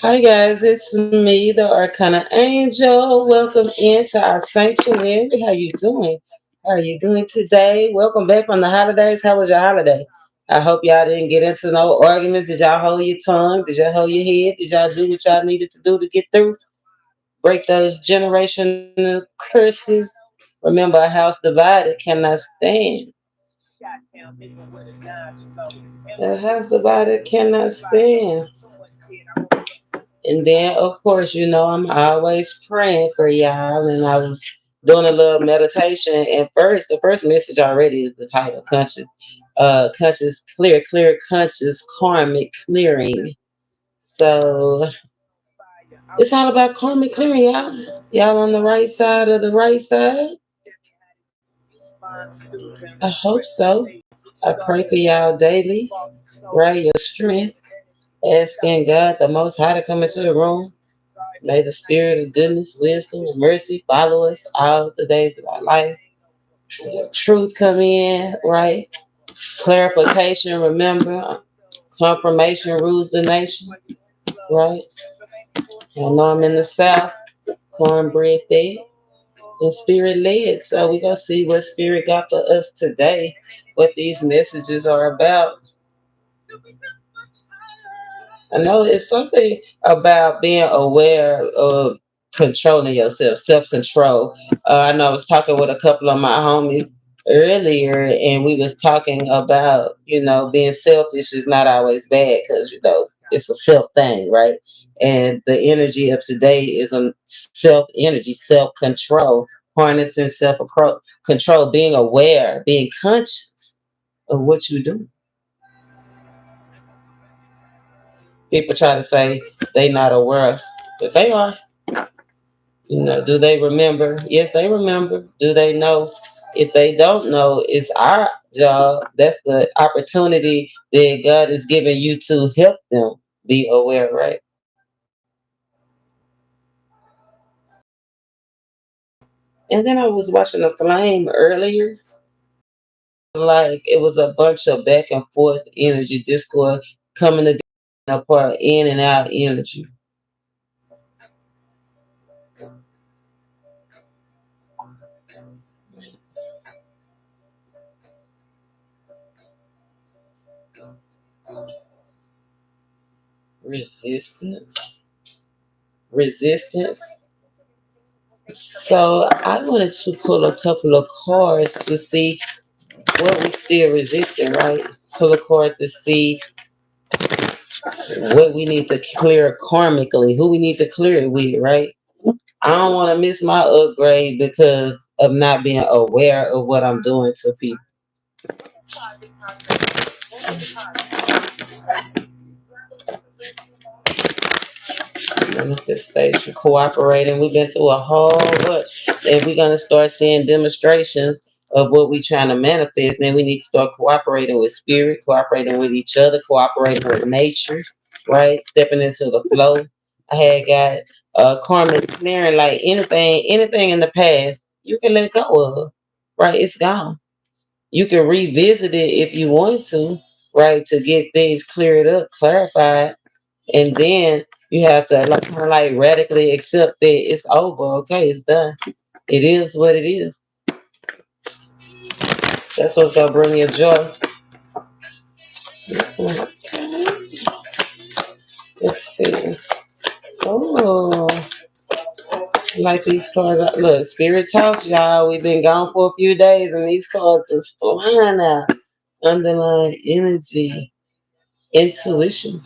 Hi guys, it's me, the Arcana Angel. Welcome into our sanctuary. How you doing? How are you doing today? Welcome back from the holidays. How was your holiday? I hope y'all didn't get into no arguments. Did y'all hold your tongue? Did y'all hold your head? Did y'all do what y'all needed to do to get through? Break those generational curses. Remember, a house divided cannot stand. A house divided cannot stand. And then, of course, I'm always praying for y'all. And I was doing a little meditation. And first, the first message already is the title, conscious, clear, conscious, karmic clearing. So it's all about karmic clearing, y'all. Y'all on the right side of the right side? I hope so. I pray for y'all daily, right? Your strength, asking God the Most High to come into the room. May the spirit of goodness, wisdom, and mercy follow us all the days of our life. Truth come in, right? Clarification, remember, confirmation rules the nation, right? I know I'm in the South, cornbread fed and spirit led. So we're going to see what spirit got for us today, what these messages are about. I know it's something about being aware of controlling yourself, self control. I know I was talking with a couple of my homies earlier, and we was talking about being selfish is not always bad because it's a self thing, right? And the energy of today is a self energy, self control, harnessing self control, being aware, being conscious of what you do. People try to say they not aware, but they are. Do they remember? Yes, they remember. Do they know? If they don't know, it's our job. That's the opportunity that God is giving you to help them be aware, right? And then I was watching a flame earlier. Like it was a bunch of back and forth energy discord coming together apart, in and out energy. Resistance. Resistance. So I wanted to pull a couple of cards to see what we still resisting, right? Pull a card to see what we need to clear karmically, who we need to clear it with, right? I don't want to miss my upgrade because of not being aware of what I'm doing to people. Manifestation, cooperating. We've been through a whole bunch, and we're gonna start seeing demonstrations of what we're trying to manifest. Then we need to start cooperating with spirit, cooperating with each other, cooperating with nature, right? Stepping into the flow. I had got karmic clearing, like anything in the past, you can let go of, right? It's gone. You can revisit it if you want to, right? To get things cleared up, clarified, and then you have to kind of like radically accept that it's over. Okay, it's done. It is what it is. That's what's gonna bring you joy. Let's see. Oh, I like these cards. Look, spirit talks, y'all. We've been gone for a few days, and these cards is flying out. Underlying energy, intuition,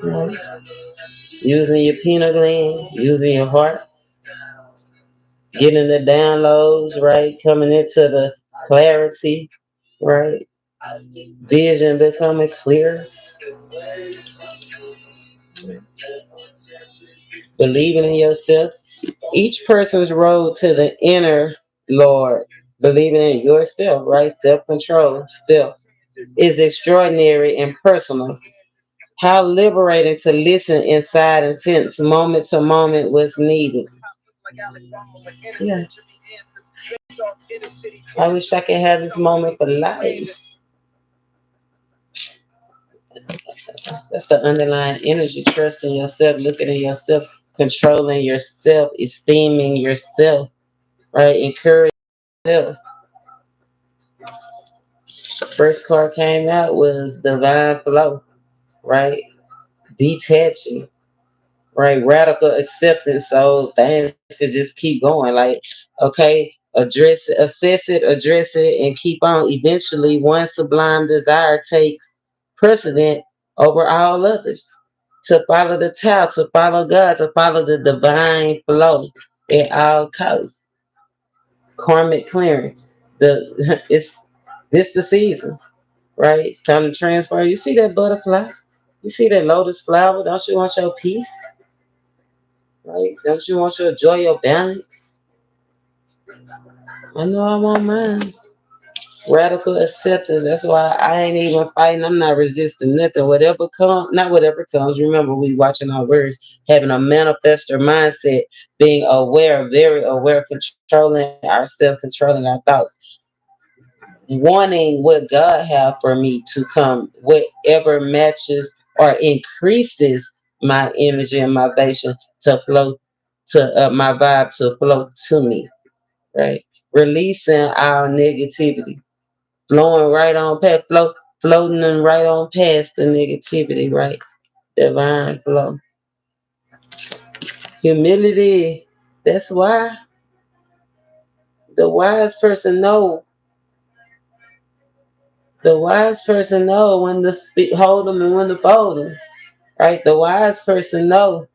right? Using your pineal gland, using your heart, getting the downloads, right? Coming into the clarity, right? Vision becoming clear, believing in yourself. Each person's road to the inner Lord, believing in yourself, right? Self control, self, is extraordinary and personal. How liberating to listen inside and sense moment to moment what's needed. Yeah. I wish I could have this moment for life. That's the underlying energy. Trusting yourself, looking at yourself, controlling yourself, esteeming yourself, right? Encourage yourself. First card came out was divine flow, right? Detaching, right? Radical acceptance, so things could just keep going. Like, okay, address it, and keep on. Eventually, one sublime desire takes precedent over all others. To follow the Tao, to follow God, to follow the divine flow at all costs. Karmic clearing. The it's this the season, right? It's time to transfer. You see that butterfly? You see that lotus flower? Don't you want your peace? Right? Don't you want your joy, your balance? I know I want mine. Radical acceptance. That's why I ain't even fighting. I'm not resisting nothing. Whatever comes, not whatever comes. Remember, we watching our words, having a manifester mindset, being aware, very aware, controlling ourselves, controlling our thoughts, wanting what God have for me to come, whatever matches or increases my energy and my vibration to flow to my vibe to flow to me, right? Releasing our negativity, flowing right on past, floating and right on past the negativity, right? Divine flow, humility. That's why the wise person know. The wise person know when to speak, hold them, and when to fold them. Right? The wise person know.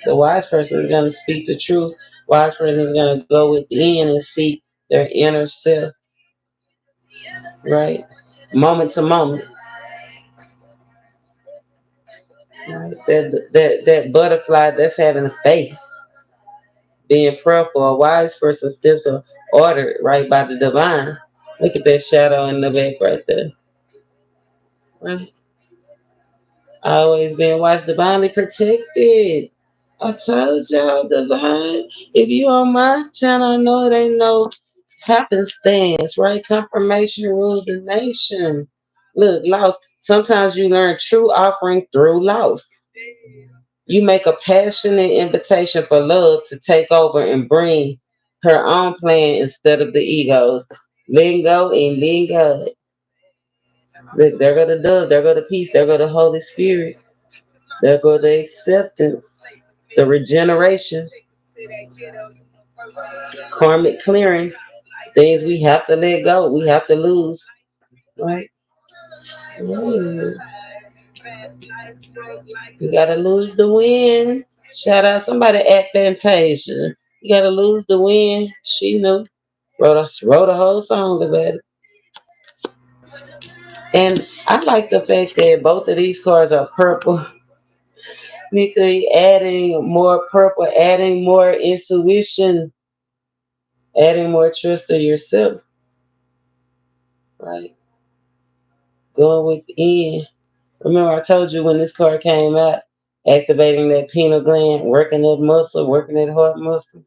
The wise person is going to speak the truth. Wise person is going to go within and see their inner self. Right? Moment to moment. Right? That butterfly that's having faith, being prayerful. A wise person's steps are ordered right by the divine. Look at that shadow in the back right there. Right? Always being watched, divinely protected. I told y'all, divine. If you on my channel, I know it ain't no happenstance, right? Confirmation rule the nation. Look, loss. Sometimes you learn true offering through loss. You make a passionate invitation for love to take over and bring her own plan instead of the egos. Letting go and letting God. Look, there go the dove, there go the peace, there go the Holy Spirit, there go the acceptance, the regeneration, karmic clearing, things we have to let go, we have to lose, right? Mm. You gotta lose the win. Shout out somebody at Fantasia. You gotta lose the win. She knew. Wrote a whole song about it. And I like the fact that both of these cards are purple. Nika adding more purple, adding more intuition, adding more trust to yourself, right? Going within. Remember, I told you when this card came out, activating that pineal gland, working that muscle, working that heart muscle,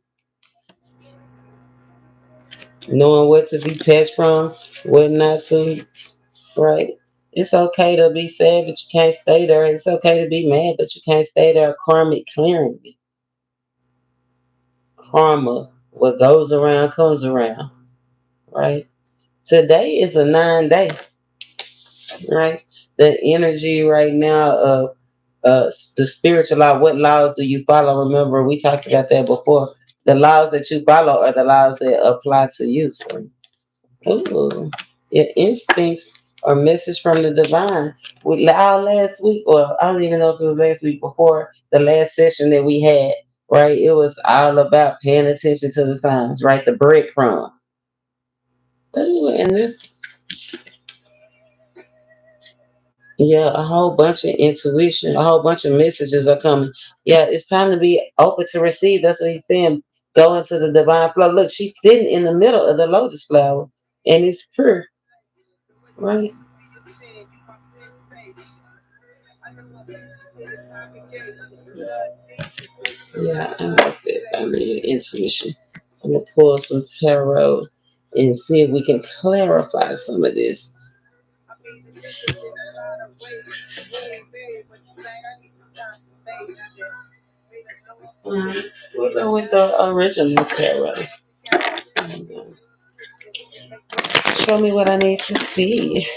knowing what to detach from, what not to, right? It's okay to be sad, but you can't stay there. It's okay to be mad, but you can't stay there. Karmic clearing, karma, what goes around comes around, right? Today is a 9 day, right? The energy right now of the spiritual law. What laws do you follow? Remember, we talked about that before. The laws that you follow are the laws that apply to you. So, ooh, your instincts are message from the divine. We our last week, or I don't even know if it was last week before the last session that we had. Right, it was all about paying attention to the signs. Right, the breadcrumbs. Ooh, and this, yeah, a whole bunch of intuition, a whole bunch of messages are coming. Yeah, it's time to be open to receive. That's what he's saying. Go into the divine flow. Look, she's sitting in the middle of the lotus flower, and it's pure, right? Yeah, I like that. I mean, intuition. I'm gonna pull some tarot and see if we can clarify some of this. We'll go with the original tarot. Show me what I need to see.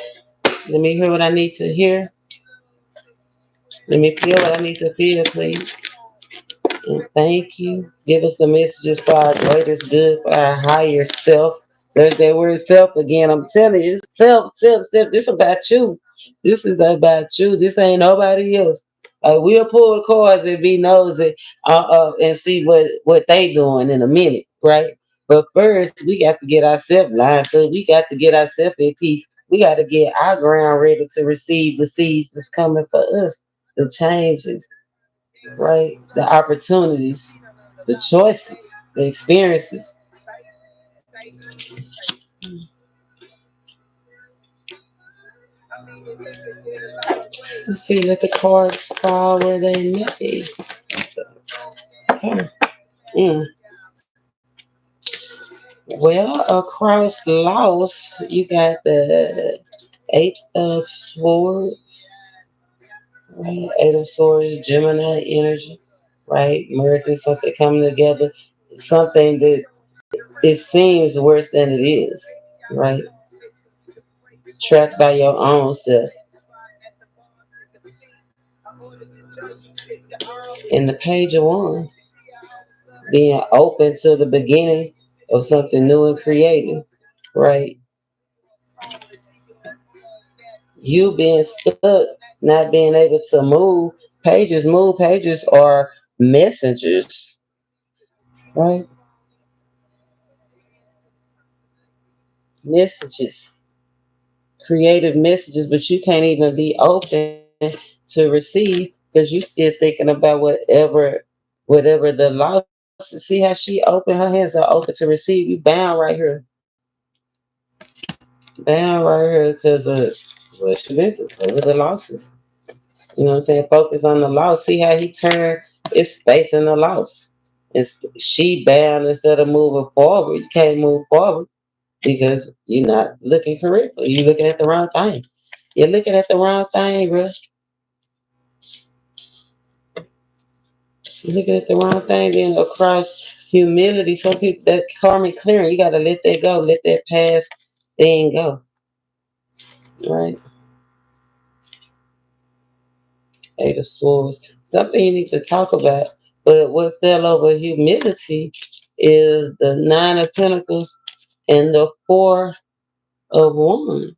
Let me hear what I need to hear. Let me feel what I need to feel, please. And thank you. Give us the messages for our greatest good, for our higher self. There's that word self again. I'm telling you, it's self, self, self. This about you. This is about you. This ain't nobody else. We'll pull the cards and be nosy and see what they doing in a minute, right? But first, we got to get ourselves lined. So we got to get ourselves in peace. We got to get our ground ready to receive the seeds that's coming for us, the changes, right? The opportunities, the choices, the experiences. Let's see, let the cards fall where they may. Okay. Mm. Well, across Laos, you got the Eight of Swords, right? Eight of Swords, Gemini energy, right? Merging something coming together, something that it seems worse than it is, right? Trapped by your own self. In the Page of Wands, being open to the beginning of something new and creative, right? You being stuck, not being able to move. Pages are messengers, right? Messages, creative messages, but you can't even be open to receive because you still thinking about whatever the loss. See how she open, her hands are open to receive. You bound right here, bound right here because of what she been through, because of the losses. You know what I'm saying? Focus on the loss. See how he turned his faith in the loss. It's she bound instead of moving forward. You can't move forward because you're not looking correctly. You're looking at the wrong thing. You're looking at the wrong thing, bro. You're looking at the wrong thing. Then across humility, some people that karmic clearing, you gotta let that go, let that past thing go. Right? Eight of Swords. Something you need to talk about. But what fell over humility is the Nine of Pentacles and the Four of Wands.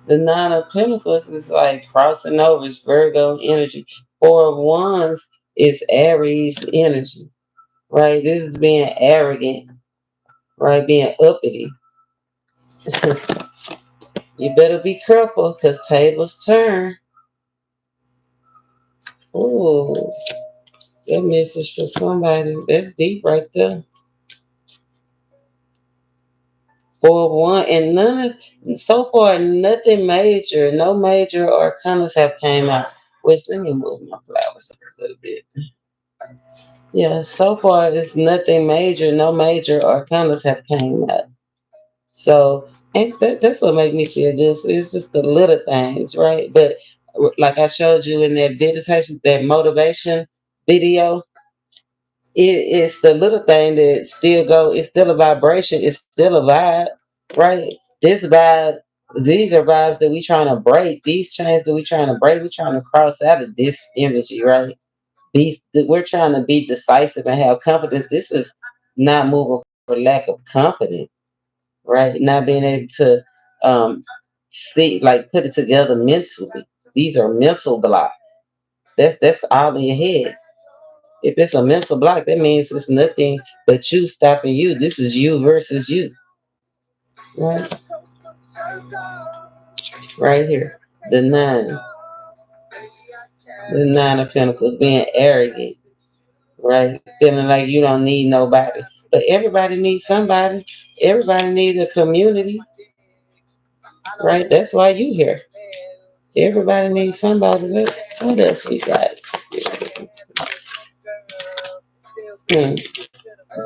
The Nine of Pentacles is like crossing over, it's Virgo energy. Four of Wands is Aries energy, right? This is being arrogant, right? Being uppity. You better be careful because tables turn. Ooh, that message for somebody. That's deep right there. For one, and none of so far nothing major, no major arcanas have came out. Which let me move my flowers up a little bit. Yeah, so far it's nothing major, no major arcanas have came out. So and that's what makes me feel this. It's just the little things, right? But like I showed you in that meditation, that motivation video, it's the little thing that still go. It's still a vibration. It's still a vibe, right? This vibe, these are vibes that we trying to break. These chains that we trying to break. We trying to cross out of this energy, right? We're trying to be decisive and have confidence. This is not moving for lack of confidence, right? Not being able to see, like put it together mentally. These are mental blocks. That's all in your head. If it's a mental block, that means it's nothing but you stopping you. This is you versus you. Right? Right here. The nine. The nine of pentacles. Being arrogant. Right? Feeling like you don't need nobody. But everybody needs somebody. Everybody needs a community. Right? That's why you here. Everybody needs somebody. What else we got? Hmm.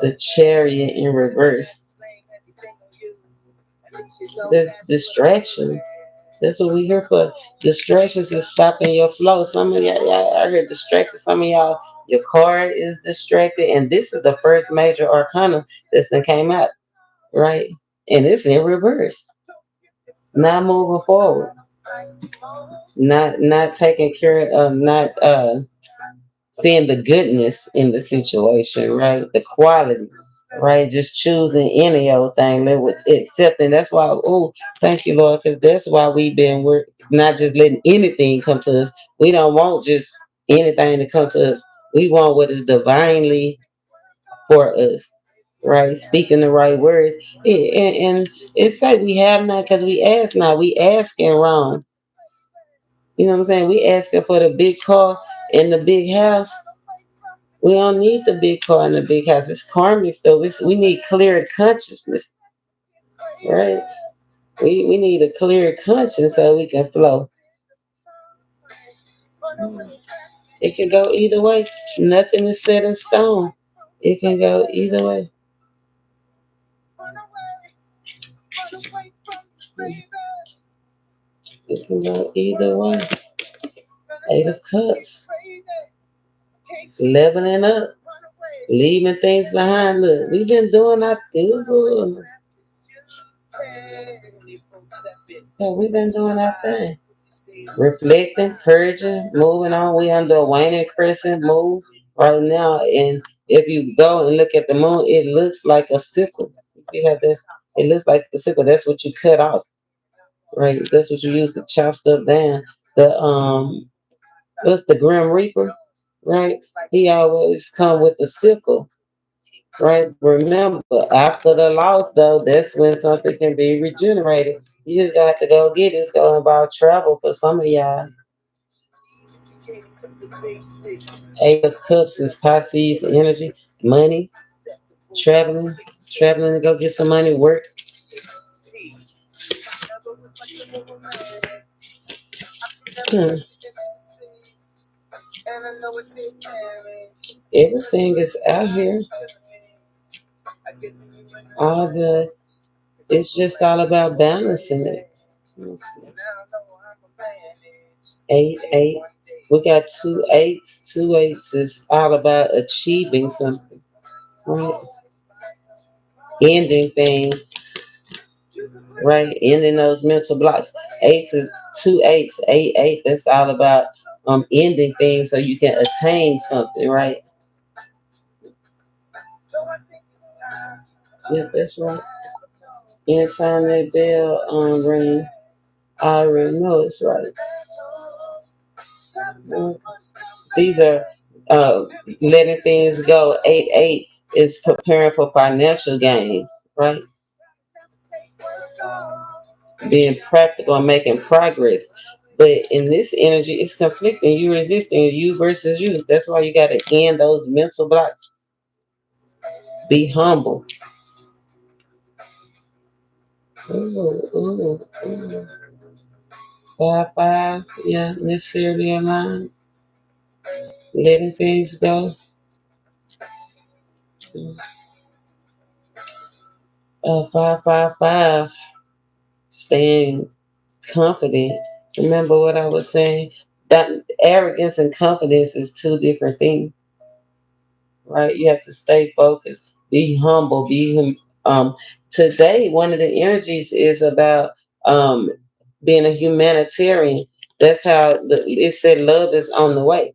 The chariot in reverse. The distractions. That's what we here for. Distractions is stopping your flow. Some of y'all out here distracted. Some of y'all, your car is distracted. And this is the first major arcana that's that came out, right? And it's in reverse. Not moving forward. Not taking care of not seeing the goodness in the situation, right? The quality, right? Just choosing any old thing, live with accepting. That's why, oh, thank you, Lord, because that's why we're not just letting anything come to us. We don't want just anything to come to us. We want what is divinely for us, right? Speaking the right words. And it's like we have not because we ask not. We asking wrong. You know what I'm saying? We asking for the big car and the big house. We don't need the big car and the big house. It's karmic stuff. We need clear consciousness, right? We need a clear conscience so we can flow. It can go either way. Nothing is set in stone. It can go either way. It can go either way. Eight of Cups. Leveling up. Leaving things behind. Look, we've been doing our things. Yeah, we've been doing our thing. Reflecting, purging, moving on. We under a waning crescent move right now. And if you go and look at the moon, it looks like a sickle. You see how this? It looks like a sickle. That's what you cut off, right? That's what you use to chop stuff down. The what's the Grim Reaper, right? He always come with the sickle, right? Remember, after the loss, though, that's when something can be regenerated. You just got to go get it. It's going about travel for some of y'all. Eight of Cups is Pisces energy, money, traveling, traveling to go get some money, work. Hmm. Everything is out here. All the it's just all about balancing it. Let's see. Eight, eight. We got two eights. Two eights is all about achieving something, right? Ending things, right? Ending those mental blocks. Eights is two eights, eight, eight. That's all about ending things so you can attain something, right? Yes, that's right. Anytime that bell ring, I already know it's right. Mm. These are letting things go. Eight, eight is preparing for financial gains, right? Being practical and making progress. But in this energy, it's conflicting. You resisting you versus you. That's why you got to end those mental blocks. Be humble. Ooh, ooh, ooh. Five, five. Yeah, necessarily aligned. Letting things go. Five, five, five. Staying confident. Remember what I was saying? That arrogance and confidence is two different things, right? You have to stay focused, be humble, today one of the energies is about um being a humanitarian. That's how it said love is on the way.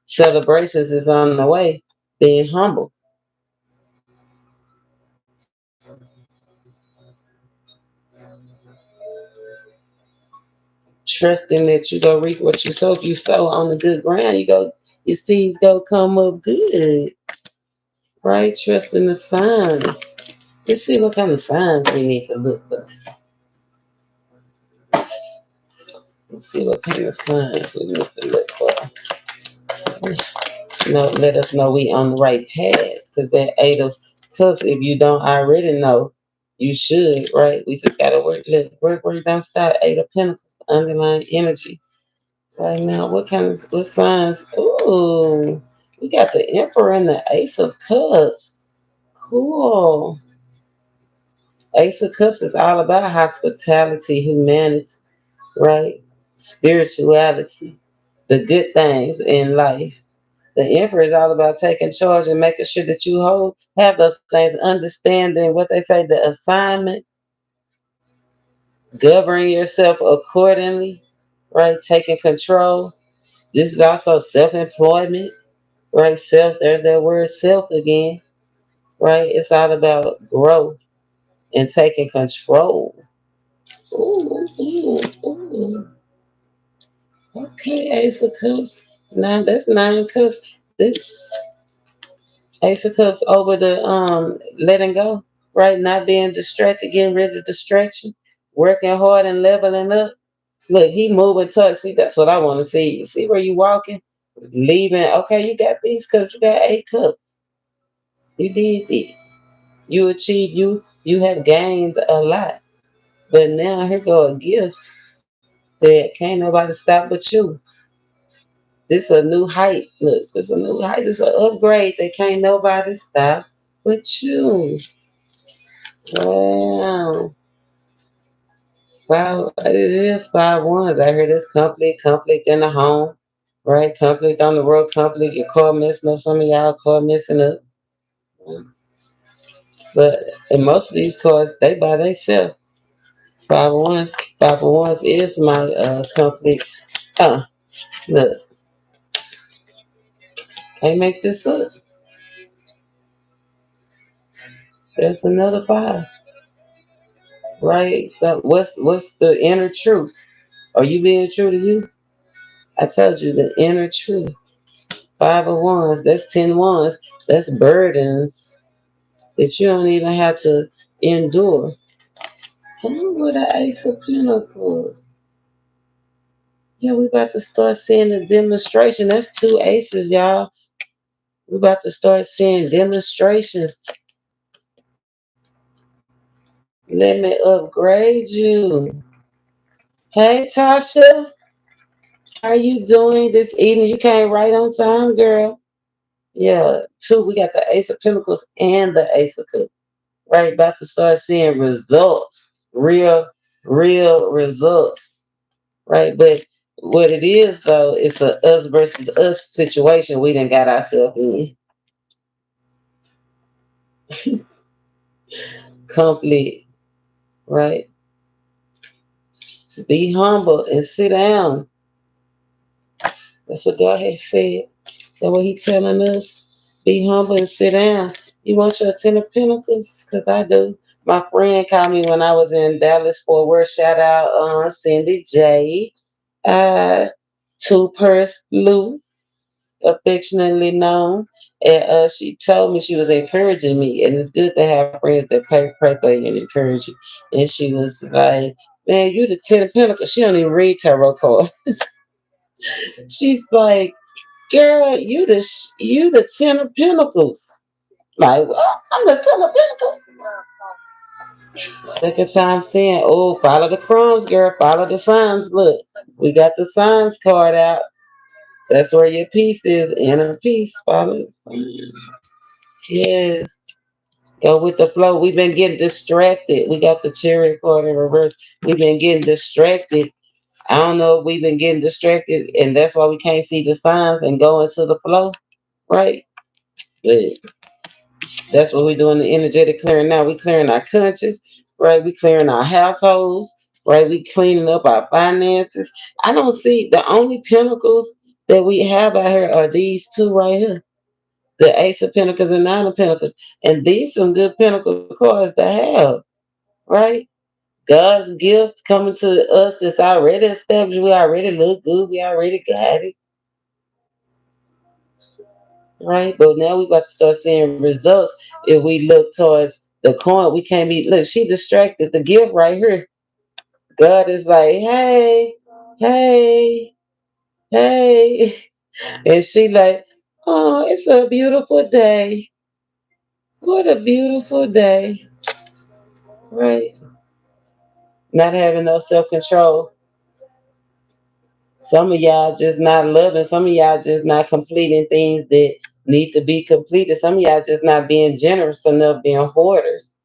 Celebrations is on the way. Being humble. Trusting that you go reap what you sow. If you sow on the good ground, your seeds go come up good. Right? Trusting the signs. Let's see what kind of signs we need to look for. Let's see what kind of signs we need to look for. Let us know we on the right path. Because that eight of cups, if you don't already know, you should, right? We just gotta work, work, don't stop. Eight of Pentacles, underlying energy. Right now, what signs? Ooh, we got the Emperor and the Ace of Cups. Cool. Ace of Cups is all about hospitality, humanity, right? Spirituality, the good things in life. The emperor is all about taking charge and making sure that you have those things, understanding what they say, the assignment, govern yourself accordingly, right? Taking control. This is also self-employment, right? There's that word self again, right? It's all about growth and taking control. Ooh, ooh, ooh. Okay, Ace of Cups. Now that's 9 cups. This Ace of Cups over the letting go, right? Not being distracted, getting rid of distraction, working hard and leveling up. Look, he moving towards. See, that's what I want to see. See where you walking, leaving. Okay, you got these cups. You got 8 cups. You did it. You achieved. You have gained a lot. But now here go a gift that can't nobody stop but you. This a new height. Look, this a new height. This an upgrade that can't nobody stop but you. Wow. Wow, it is 5 ones. I hear this conflict in the home, right? Conflict on the road, conflict, your car messing up, some of y'all car messing up. But in most of these cars, they by themselves. 5 of ones. 5 of ones is my conflict. Look, can't make this up. There's another 5, right? So what's the inner truth? Are you being true to you? I told you the inner truth. 5 of ones. That's 10 ones. That's burdens that you don't even have to endure. And with the Ace of Pentacles. Yeah, we about to start seeing the demonstration. That's 2 aces, y'all. We about to start seeing demonstrations. Let me upgrade you. Hey, Tasha. How you doing this evening? You came right on time, girl. Yeah, 2. We got the Ace of Pentacles and the Ace of Cups. Right, about to start seeing results. Real results. Right? But what it is though, it's a us versus us situation we done got ourselves in. Complete, right? Be humble and sit down. That's what God has said. That's what He telling us. Be humble and sit down. You want your 10 of Pentacles? Because I do. My friend called me when I was in Dallas Fort Worth. Shout out Cindy J. Uh, Two Purse Lou, affectionately known. And she told me she was encouraging me, and it's good to have friends that pray for you and encourage you. And she was like, "Man, you the 10 of Pentacles." She don't even read tarot cards. She's like, "Girl, you the 10 of Pentacles." Like, well, I'm the 10 of Pentacles. Second time saying, "Oh, follow the crumbs, girl. Follow the signs." Look, we got the signs card out. That's where your peace is. Inner peace. Follow the signs. Yes. Go with the flow. We've been getting distracted. We got the Chariot card in reverse. We've been getting distracted. I don't know if we've been getting distracted, and that's why we can't see the signs and go into the flow, right? But that's what we're doing the energetic clearing now. We clearing our conscious, right? We clearing our households, right? We cleaning up our finances. I don't see the only pentacles that we have out here are these 2 right here. The Ace of Pentacles and 9 of Pentacles. And these some good pentacle cards to have, right? God's gift coming to us that's already established. We already look good. We already got it, right? But now we about to start seeing results if we look towards the coin. We can't be, look, she distracted. The gift right here. God is like, hey, hey, hey. And she like, oh, it's a beautiful day. What a beautiful day, right? Not having no self control. Some of y'all just not loving. Some of y'all just not completing things that need to be completed. Some of y'all just not being generous enough, being hoarders.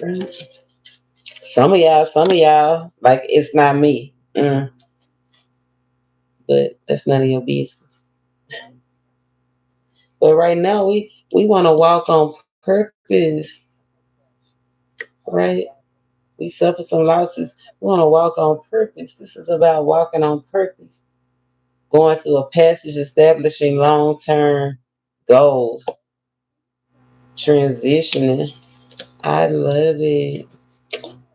Right? Some of y'all, like it's not me. But that's none of your business. But right now, we want to walk on purpose, right? We suffer some losses. We want to walk on purpose. This is about walking on purpose, going through a passage, establishing long term goals, transitioning. I love it.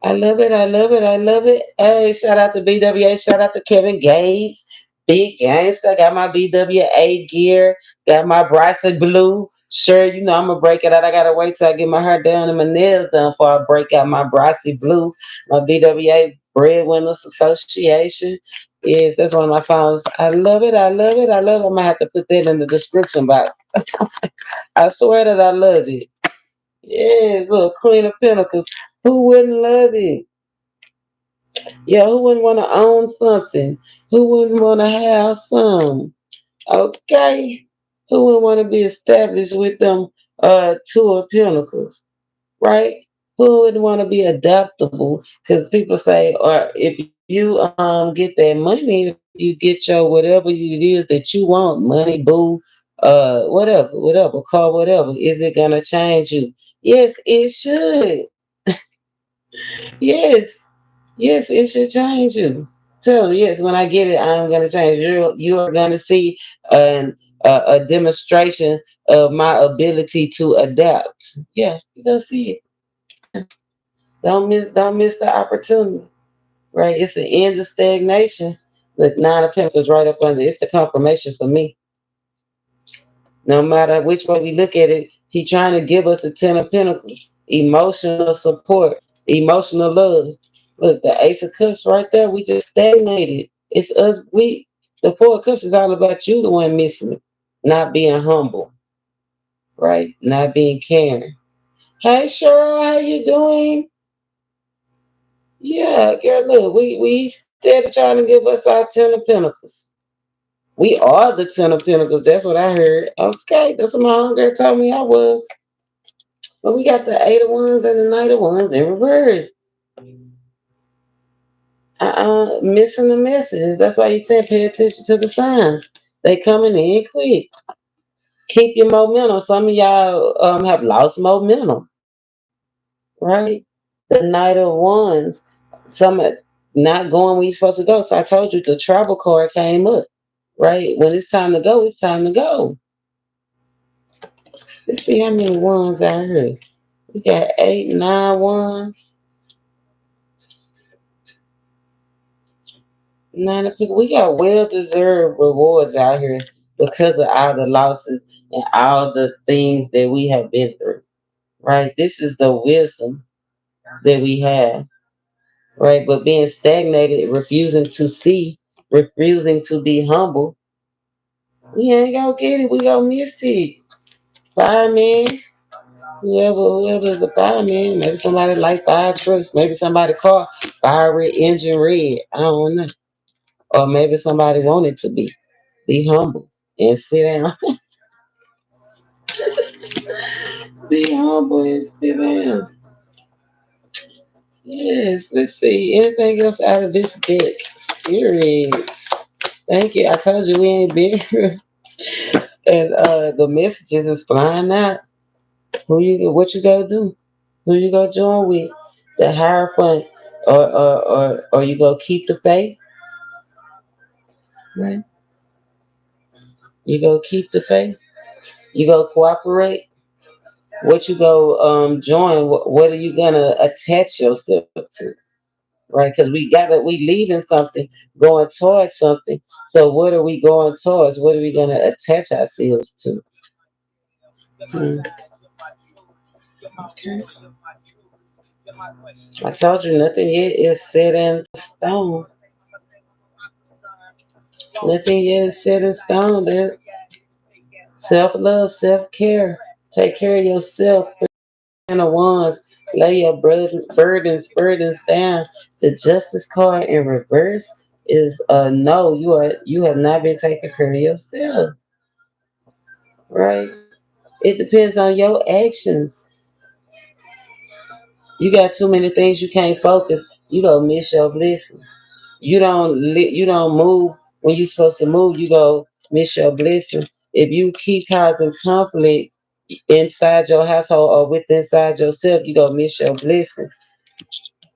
I love it. I love it. I love it. Hey, shout out to BWA. Shout out to Kevin Gates. Big gangster. Got my BWA gear. Got my Bryson Blue. Sure, I'm gonna break it out. I gotta wait till I get my hair done and my nails done before I break out my Bryson Blue, my BWA Breadwinners Association. Yes, that's one of my phones. I love it. I love it. I love it. I'm gonna have to put that in the description box. I swear that I love it. Yes, look, Queen of Pentacles. Who wouldn't love it? Yeah, who wouldn't want to own something? Who wouldn't want to have some? Okay. Who wouldn't want to be established with them two of pentacles? Right? Who wouldn't want to be adaptable? Because people say, or if you get that money, if you get your whatever it is that you want, money, boo, whatever, car, whatever, is it gonna change you? Yes, it should. Yes. Yes, it should change you. Tell them, yes, when I get it, I'm going to change. You are going to see a demonstration of my ability to adapt. Yeah, you're going to see it. Yeah. Don't miss the opportunity. Right? It's the end of stagnation. The Nine of Pentacles right up under. It's the confirmation for me. No matter which way we look at it, he's trying to give us the Ten of Pentacles, emotional support, emotional love. Look, the Ace of Cups right there, we just stagnated. It's us. The Four of Cups is all about you, the one missing it, not being humble, right? Not being caring. Hey, Cheryl, how you doing? Yeah, girl, look, we steady trying to give us our Ten of Pentacles. We are the Ten of Pentacles. That's what I heard. Okay, that's what my homegirl told me I was. But we got the Eight of Wands and the Knight of Wands in reverse. Missing the messages. That's why you said pay attention to the signs. They coming in quick. Keep your momentum. Some of y'all have lost momentum, right? The Knight of Wands. Some not going where you're supposed to go. So I told you the travel card came up, right? When it's time to go, it's time to go. Let's see how many wands out here. We got 8, 9 wands. Nine of people, we got well-deserved rewards out here because of all the losses and all the things that we have been through. Right? This is the wisdom that we have. Right? But being stagnated, refusing to see, refusing to be humble, we ain't gonna get it. We gonna miss it. Fireman, whoever is a fireman, maybe somebody like fire trucks, maybe somebody car, fire red, engine red. I don't know. Or maybe somebody wanted to be. Be humble and sit down. Be humble and sit down. Yes, let's see. Anything else out of this deck? Spirit. Thank you. I told you we ain't been here. And the messages is flying out. What you gonna do? Who you gonna join with? The higher fund, or you gonna keep the faith, right? You gonna keep the faith. You gonna cooperate. What you go join? What are you gonna attach yourself to? Right? Because we leaving something, going towards something. So what are we going towards? What are we gonna attach ourselves to? Hmm. Okay. I told you nothing yet is set in stone. Nothing yet is set in stone. Self love, self care. Take care of yourself. And the ones lay your burdens down. The justice card in reverse is no. You have not been taking care of yourself. Right? It depends on your actions. You got too many things you can't focus. You go miss your blessing. You don't move when you're supposed to move. You go miss your blessing. If you keep causing conflict inside your household or with inside yourself, you go miss your blessing.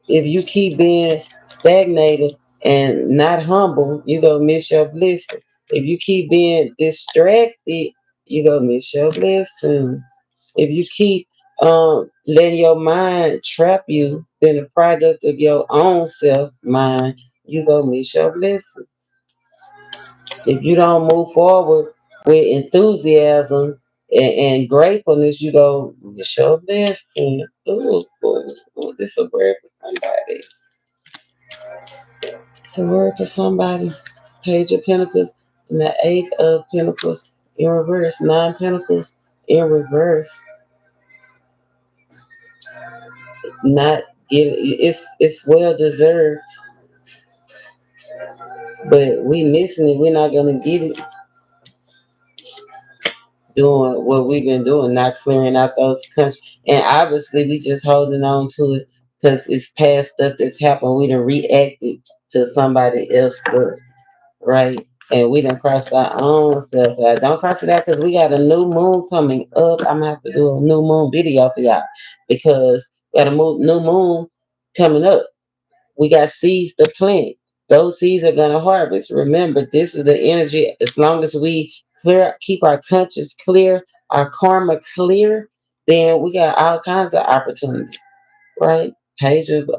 If you keep being stagnated and not humble, you go miss your blessing. If you keep being distracted, you go miss your blessing. If you keep letting your mind trap you, then the product of your own self mind, you go miss your blessing. If you don't move forward with enthusiasm and gratefulness, you go miss your blessing. Ooh, this is a word for somebody. It's a word for somebody. Page of Pentacles and the Eight of Pentacles in reverse. Nine Pentacles in reverse. Not give it's well deserved, but we missing it. We're not gonna get it doing what we've been doing, not clearing out those countries. And obviously, we just holding on to it because it's past stuff that's happened. We done reacted to somebody else first, right? And we done crossed our own stuff. Don't cross it out because we got a new moon coming up. I'm gonna have to do a new moon video for y'all because we got a new moon coming up. We got seeds to plant. Those seeds are gonna harvest. Remember, this is the energy. As long as we keep our conscience clear, our karma clear, then we got all kinds of opportunities, right? Page of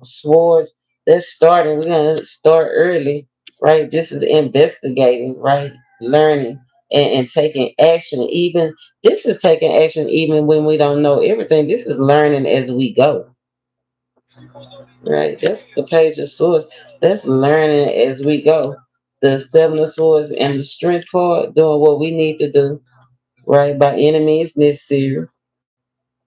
swords. That's starting. We're gonna start early, right? This is investigating, right? Learning and taking action. Even this is taking action even when we don't know everything. This is learning as we go. Right, that's the page of swords. That's learning as we go. The seven of swords and the strength part, doing what we need to do, right? By any means necessary,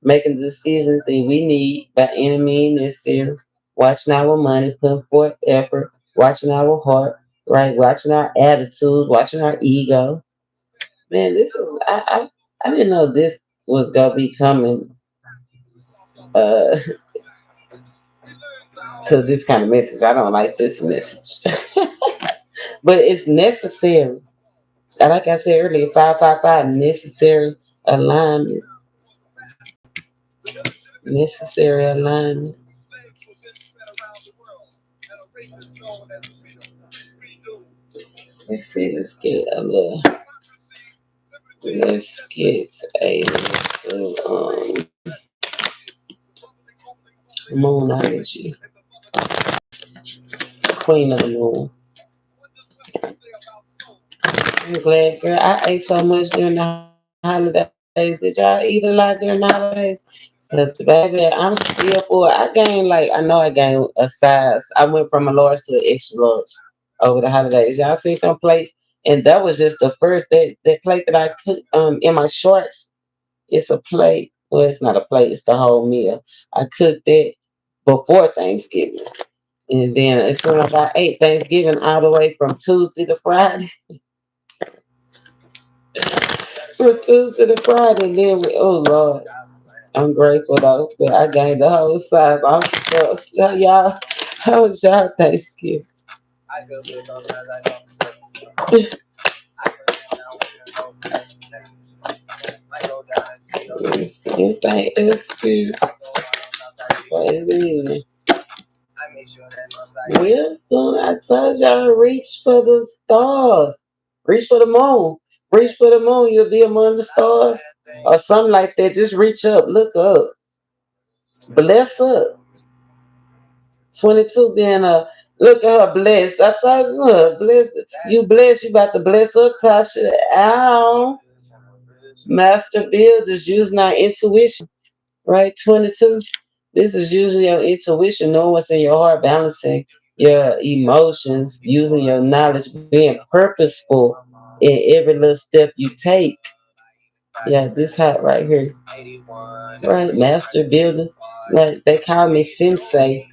making the decisions that we need by any means necessary, watching our money, putting forth effort, watching our heart, right? Watching our attitudes, watching our ego. Man, this is I didn't know this was gonna be coming uh to this kind of message. I don't like this message. But it's necessary. And like I said earlier, 555 necessary alignment. Necessary alignment. Let's see, let's get a moon energy. Queen of the moon. I'm glad, girl. I ate so much during the holidays. Did y'all eat a lot during the holidays? Cause baby, I'm still full. I gained I know I gained a size. I went from a large to an extra large over the holidays. Y'all see some plates, and that was just the first that plate that I cooked in my shorts. It's a plate. Well, it's not a plate. It's the whole meal. I cooked it before Thanksgiving, and then as soon as I ate Thanksgiving all the way from Tuesday to Friday, from Tuesday to Friday, and then oh Lord. I'm grateful though, but I gained the whole size. I'm so y'all. How was y'all Thanksgiving? Anything excuse for it. Wisdom. I told y'all reach for the stars. Reach for the moon. Reach for the moon. You'll be among the stars. Or something like that. Just reach up. Look up. Bless up. 22 being a look at her blessed. I told you, look, blessed. You blessed. You about to bless up, Tasha. Ow. Master builders using our intuition. Right? 22. This is usually your intuition, knowing what's in your heart, balancing your emotions, using your knowledge, being purposeful in every little step you take. Yeah, this hot right here. Right, master builder. Like they call me sensei.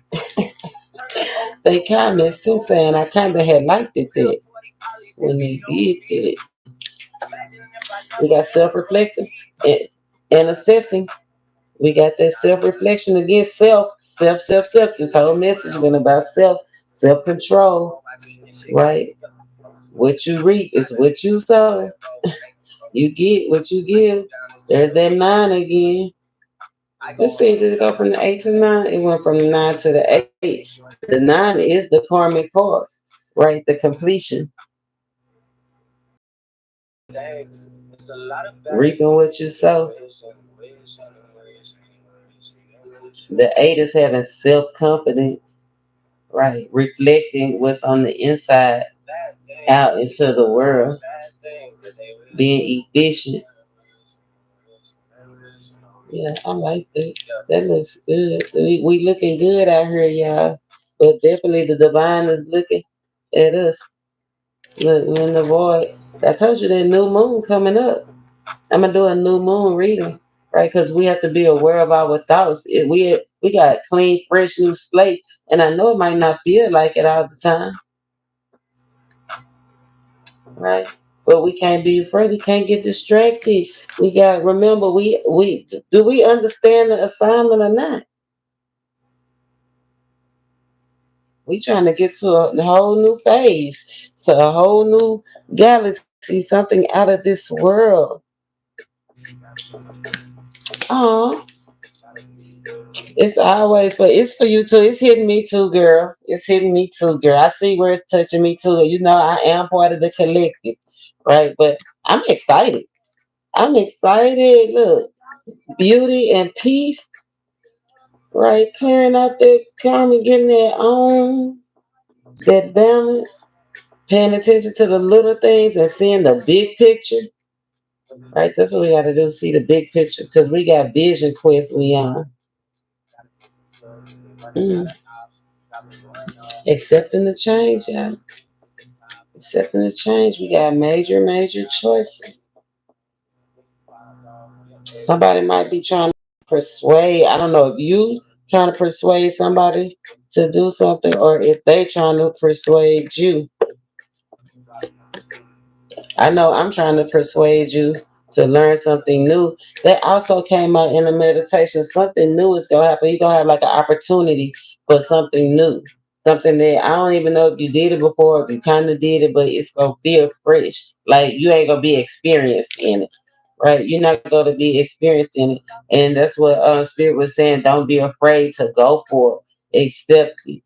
They call me sensei, and I kind of had liked it that when they did it. We got self-reflecting and assessing. We got that self-reflection against self. This whole message been about self-control, right? What you reap is what you sow. You get what you give. There's that nine again. Let's see, did it go from the 8 to 9? It went from the 9 to the 8. The 9 is the karmic part, right? The completion. Reaping what you sow. The 8 is having self confidence, right? Reflecting what's on the inside out into the world, being efficient. Yeah, I like that. That looks good. We looking good out here, y'all. But definitely the divine is looking at us. Look, we're in the void. I told you that new moon coming up. I'm gonna do a new moon reading, right? Because we have to be aware of our thoughts. We got clean, fresh, new slate, and I know it might not feel like it all the time, right? But we can't be afraid. We can't get distracted. We got remember we do we understand the assignment or not? We trying to get to a whole new phase, to a whole new galaxy, something out of this world. Oh, it's always, but it's for you too. It's hitting me too, girl. It's hitting me too, girl. I see where it's touching me too. You know, I am part of the collective, right? But I'm excited. I'm excited. Look, beauty and peace, right? Clearing out that karma, getting that on, that balance, paying attention to the little things and seeing the big picture, right? That's what we got to do, see the big picture, because we got vision quest we on. Mm. Accepting the change, yeah. Accepting the change. We got major choices. Somebody might be trying to persuade. I don't know if you trying to persuade somebody to do something or if they trying to persuade you. I know I'm trying to persuade you to learn something new. That also came out in the meditation. Something new is gonna happen. You're gonna have like an opportunity for something new. Something that I don't even know if you did it before, if you kinda did it, but it's gonna feel fresh. Like you ain't gonna be experienced in it. Right? You're not gonna be experienced in it. And that's what Spirit was saying. Don't be afraid to go for it. Accept it.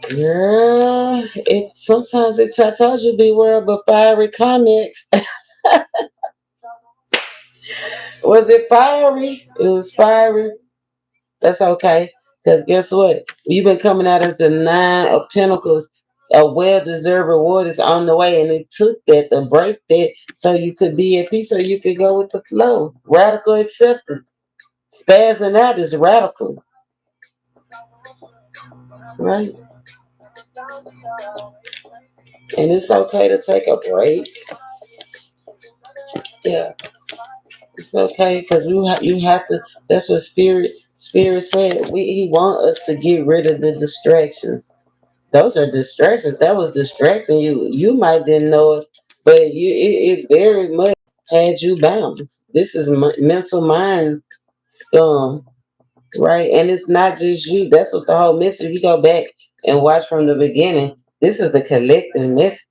Girl, it sometimes I told you beware of the fiery comments. Was it fiery? It was fiery. That's okay. Because guess what? You've been coming out of the 9 of Pentacles. A well-deserved reward is on the way, and it took that to break that so you could be at peace, so you could go with the flow. Radical acceptance. Spazzing out is radical, right? And it's okay to take a break. Yeah. It's okay because you have to. That's what spirit said. He want us to get rid of the distractions. Those are distractions. That was distracting you. You might didn't know it, but it very much had you bound. This is mental mind, um, right? And it's not just you. That's what the whole message. If you go back and watch from the beginning, this is the collective message.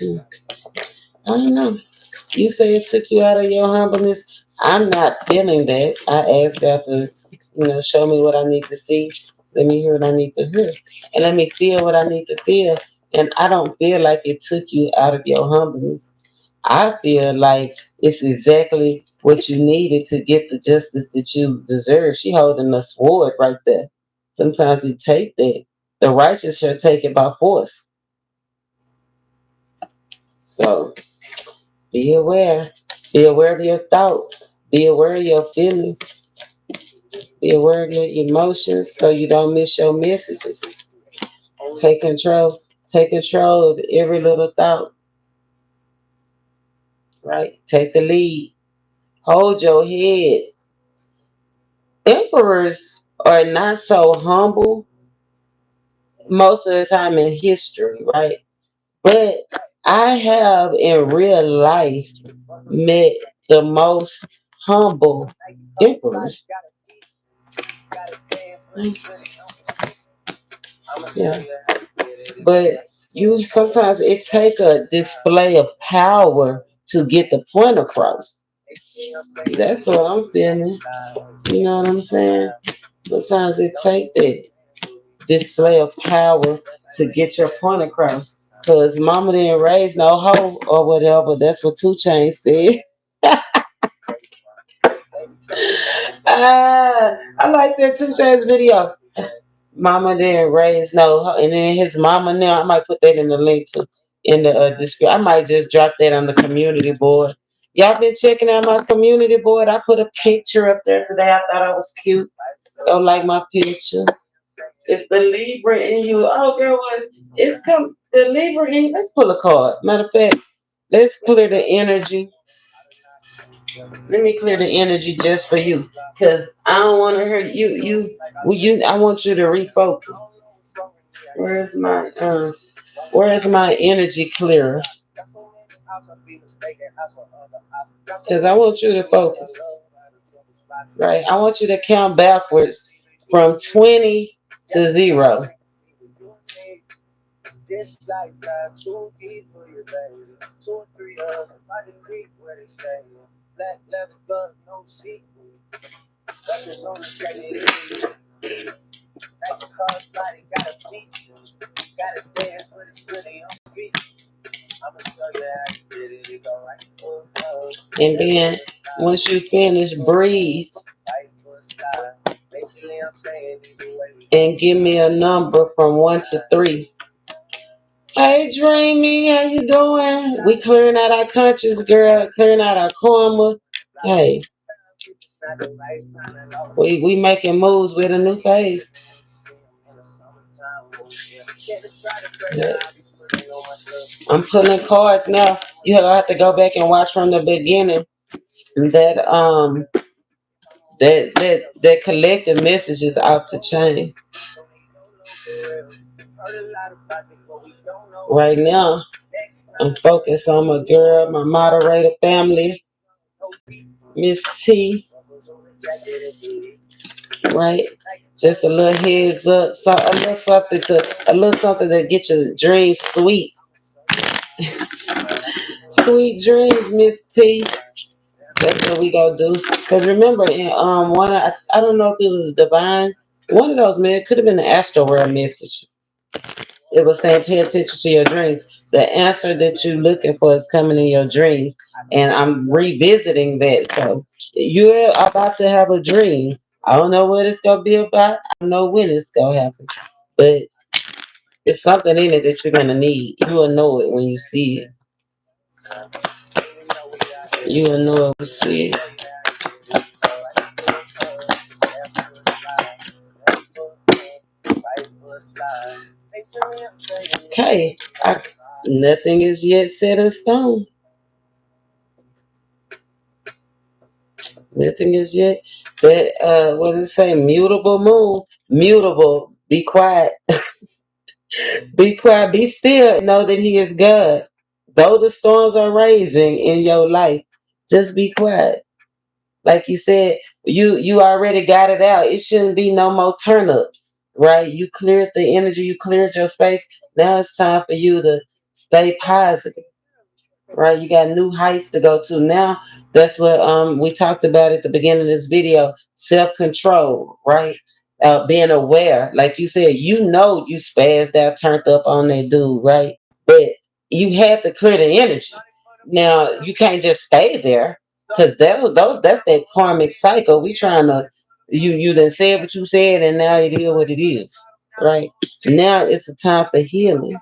Hmm. I don't know. You say it took you out of your humbleness. I'm not feeling that. I asked God to, show me what I need to see. Let me hear what I need to hear. And let me feel what I need to feel. And I don't feel like it took you out of your humbleness. I feel like it's exactly what you needed to get the justice that you deserve. She holding a sword right there. Sometimes you take that. The righteous shall take it by force. So be aware. Be aware of your thoughts. Be aware of your feelings. Be aware of your emotions so you don't miss your messages. Take control. Take control of every little thought, right? Take the lead. Hold your head. Emperors. are not so humble most of the time in history, right? But I have in real life met the most humble emperors. Yeah. But you sometimes it takes a display of power to get the point across. That's what I'm feeling. You know what I'm saying? Sometimes it takes that display of power to get your point across. Cause mama didn't raise no hoe or whatever. That's what 2 Chainz said. I like that 2 Chainz video. Mama didn't raise no hoe. And then his mama now, I might put that in the link to in the description. I might just drop that on the community board. Y'all been checking out my community board? I put a picture up there today. I thought I was cute. Don't like my picture. It's the Libra in you. Oh, girl, what? It's come the Libra in. Let's pull a card. Matter of fact, let's clear the energy. Let me clear the energy just for you, cause I don't want to hurt you. I want you to refocus. Where's my Where's my energy clearer? Cause I want you to focus. Right. I want you to count backwards from 20 to 0. And then once you finish, breathe and give me a number from 1 to 3. Hey, Dreamy, how you doing? We clearing out our conscience, girl. Clearing out our karma. Hey, we making moves with a new phase. Yeah. I'm pulling cards now. You have to go back and watch from the beginning. That that collective message is off the chain. Right now, I'm focused on my girl, my moderator family, Miss T. Right, just a little heads up, so a little something to get your dreams sweet, sweet dreams, Miss T. That's what we gonna do. Cause remember, in I don't know if it was a divine one of those, man. It could have been an astral world message. It was saying pay attention to your dreams. The answer that you're looking for is coming in your dreams. And I'm revisiting that. So you're about to have a dream. I don't know what it's gonna be about. I don't know when it's gonna happen. But it's something in it that you're gonna need. You will know it when you see it. You will know it when you see it. Okay. Nothing is yet set in stone. Nothing is yet. That what does it say? Mutable moon. Mutable. Be quiet. Be quiet. Be still. Know that He is God. Though the storms are raging in your life, just be quiet. Like you said, you already got it out. It shouldn't be no more turn-ups, right? You cleared the energy. You cleared your space. Now it's time for you to stay positive. Right, you got new heights to go to now. That's what we talked about at the beginning of this video. Self-control, right? Being aware, like you said, you spazzed out, turned up on that dude, right? But you had to clear the energy. Now you can't just stay there, because that's that karmic cycle. We trying to you done said what you said, and now it is what it is, right? Now it's a time for healing.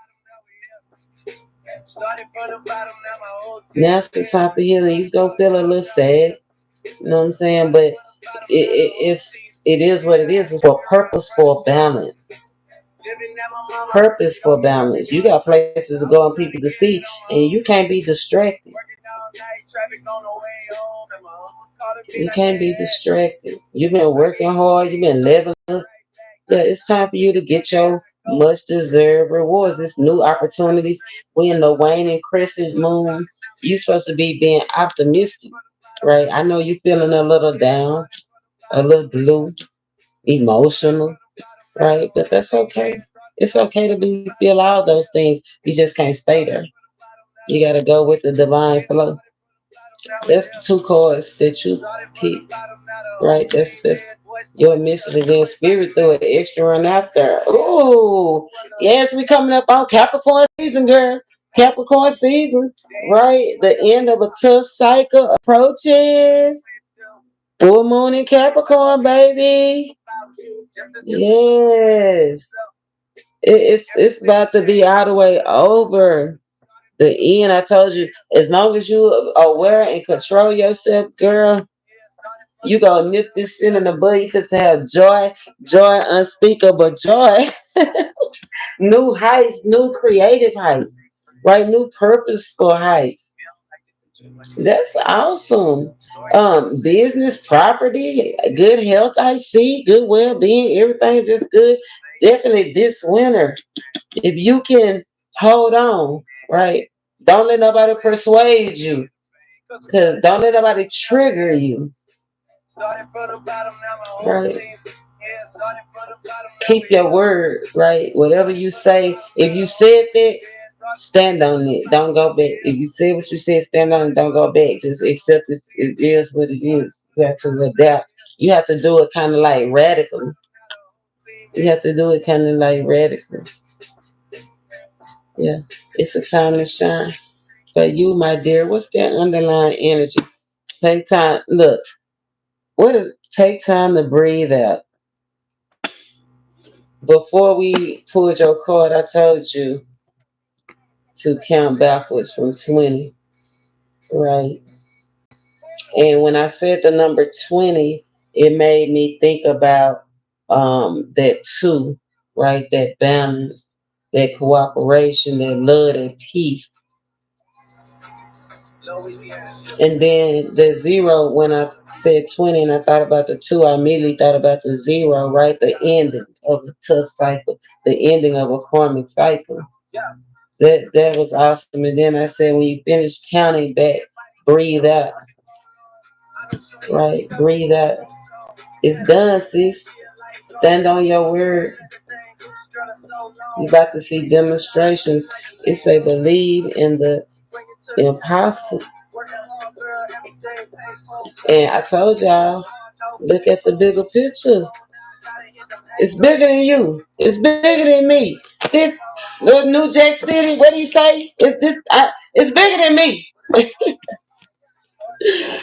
Now it's the time for healing. You go feel a little sad, you know what I'm saying? But it is what it is. It's for purposeful balance. Purposeful balance. You got places to go and people to see, and you can't be distracted. You can't be distracted. You've been working hard. You've been living. Yeah, it's time for you to get your much deserved rewards. This new opportunities. We in the waning crescent moon. You supposed to be being optimistic, right? I know you feeling a little down, a little blue, emotional, right? But that's okay. It's okay to be feel all those things. You just can't stay there. You gotta go with the divine flow. That's the two cards that you pick, right? That's your message and then spirit through it extra run after. Ooh, yes, we coming up on Capricorn season, girl. Capricorn season, right? The end of a tough cycle approaches. Full moon in Capricorn, baby. Yes, it's about to be all the way over. The end, I told you, as long as you are aware and control yourself, girl, you gonna nip this shit in the bud. You just have joy, joy, unspeakable joy, new heights, new creative heights, right? New purposeful heights. That's awesome. Business, property, good health. I see, good well-being, everything just good. Definitely this winter, if you can hold on, right? Don't let nobody persuade you, cause don't let nobody trigger you, right? Keep your word, right? Whatever you say, if you said that, stand on it. Don't go back. If you say what you said, stand on it. Don't go back. Just accept it. It is what it is. You have to adapt. You have to do it kind of like radical. You have to do it kind of like radical. Yeah, it's a time to shine. For you, my dear, what's that underlying energy? Take time. Look, take time to breathe out. Before we pulled your card, I told you to count backwards from 20, right? And when I said the number 20, it made me think about that two, right? That balance, that cooperation, that love, that peace. And then the zero, when I said 20 and I thought about the two, I immediately thought about the zero, right? The ending of a tough cycle, the ending of a karmic cycle. That was awesome. And then I said, when you finish counting back, breathe out, right? Breathe out. It's done, sis. Stand on your word. You about to see demonstrations. It say believe in the impossible. And I told y'all, look at the bigger picture. It's bigger than you. It's bigger than me. This New Jack City, what do you say? It's bigger than me.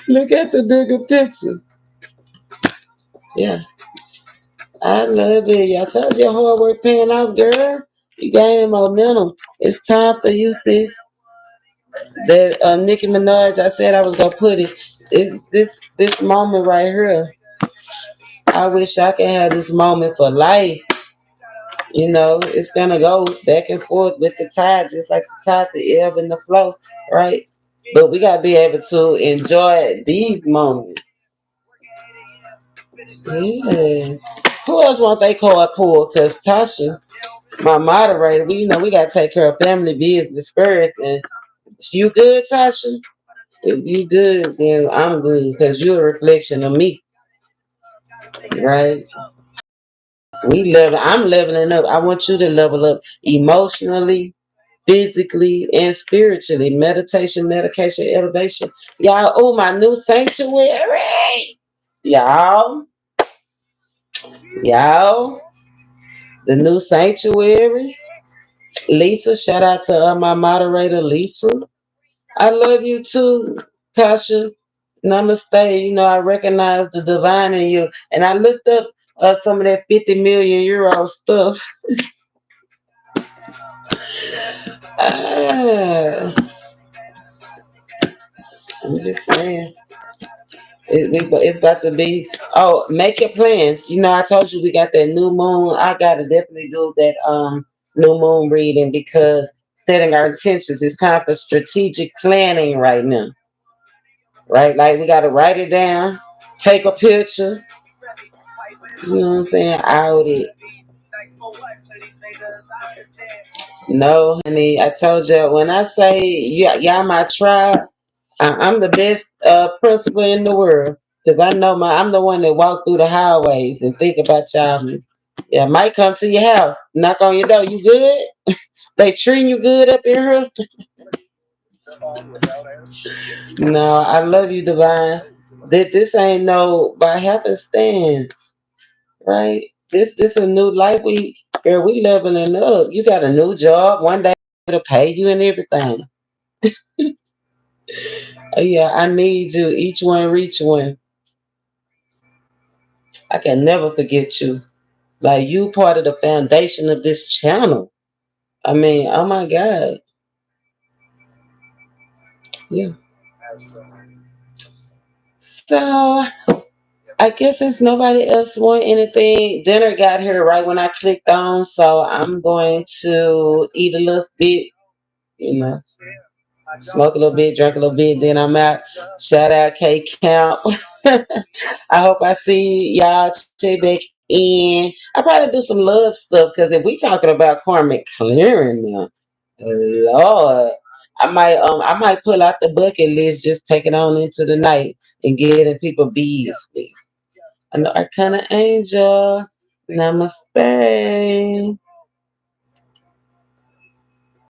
Look at the bigger picture. Yeah, I love it. I told you hard work paying off, girl. You gaining momentum. It's time for you, sis. That Nicki Minaj, I said I was gonna put it. This moment right here. I wish I could have this moment for life. You know, it's gonna go back and forth with the tide, just like the tide, the ebb and the flow, right? But we gotta be able to enjoy these moments. Yes. Who else want they card pull? Cause Tasha, my moderator, we gotta take care of family business first. And you good, Tasha? If you good, then I'm good because you're a reflection of me, right? I'm leveling up. I want you to level up emotionally, physically, and spiritually. Meditation, medication, elevation. Y'all, oh, my new sanctuary. Y'all, y'all, the new sanctuary. Lisa, shout out to my moderator, Lisa. I love you too, Tasha. Namaste. I recognize the divine in you. And I looked up some of that 50 million euro stuff. Ah, I'm just saying. It's about to be. Oh, make your plans. I told you we got that new moon. I gotta definitely do that new moon reading because setting our intentions. It's time for strategic planning right now. right? Like we gotta write it down, take a picture, you know what I'm saying, out it. No, honey, I told you when I say y'all my tribe, I'm the best principal in the world because I know I'm the one that walk through the highways and think about y'all. Yeah, I might come to your house, knock on your door. You good? They treating you good up in here? No, I love you, Divine. This ain't no by happenstance, right? This a new life. Girl, we leveling up. You got a new job. One day it'll pay you and everything. Oh yeah, I need you. Each one reach one. I can never forget you. Like you part of the foundation of this channel. I mean, oh my God. Yeah. So I guess since nobody else want anything, dinner got here right when I clicked on, so I'm going to eat a little bit, you know, smoke a little bit, drink a little bit, then I'm out. Shout out K Camp. I hope I see y'all check back in. I probably do some love stuff because if we talking about karmic clearing now, Lord, I might pull out the bucket list, just take it on into the night and get in people business. I know Arcana Angel. Namaste.